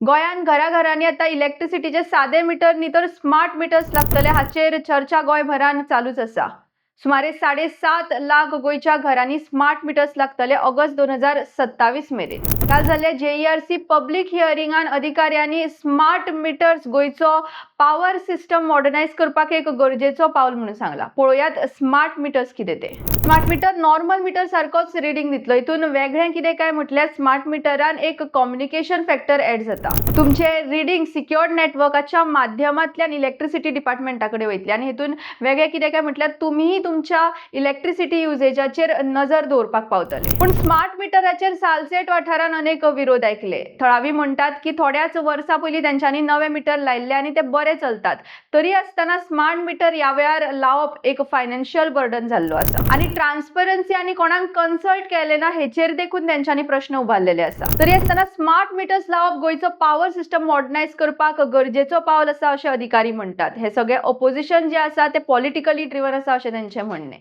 गोंयान घराघरांनी आता इलेक्ट्रिसिटीचे साधे मीटर न्ही तर स्मार्ट मीटर्स लागतले हाचेर चर्चा गोंयभरान चालूच आसा। सुमारे 7.5 लाख गोयच्या घरांनी स्मार्ट मीटर्स लागतले ऑगस्ट 2027 मेरेन। काल जाल्ल्या JERC पब्लिक हियरिंगान अधिकाऱ्यांनी स्मार्ट मीटर्स गोयचो पॉवर सिस्टम मॉडर्नाइज करपाक एक गरजेचो पावल म्हणून सांगला। पळोवयात स्मार्ट मीटर्स कितें ते। स्मार्ट मीटर नॉर्मल मीटर सारकोच रिडिंग दितलो। हितून वेगळें कितें काय म्हटल्यार स्मार्ट मीटरान एक कम्युनिकेशन फॅक्टर ऍड जाता। तुमचे रिडिंग सिक्युअर्ड नेटवर्काच्या माध्यमांतल्यान इलेक्ट्रिसिटी डिपार्टमेंटाकडे वयतले आनी हितून वेगळें कितें काय म्हटल्यार तुम्ही तुमच्या इलेक्ट्रिसिटी युजेजाचेर नजर दवरपाक पावतले। पण स्मार्ट मीटराचेर सालसेट वाठारान अनेक विरोध ऐकले। थळावी म्हणतात की थोड्याच वर्सां पयलीं त्यांच्यानी नवे मीटर लायल्ले आनी ते बरे चलतात। तरी आसतना स्मार्ट मीटर ह्या वेळार लावप एक फायनान्शियल बर्डन जाल्लो आसा आनी ट्रान्सपरन्सी आनी कोणाक कन्सल्ट केले ना हेचेर देखून त्यांच्यानी प्रश्न उबारलेले आसा। तरी आसतना स्मार्ट मीटर्स लावप गोयचो पॉवर सिस्टम मॉडर्नाइज करपाक गरजेचो पावल आसा अशें अधिकारी म्हणतात। हे सगळे ऑपोजिशन जे आसा ते पॉलिटिकली ड्रिवन आसा अशें त्यांचे म्हणणे।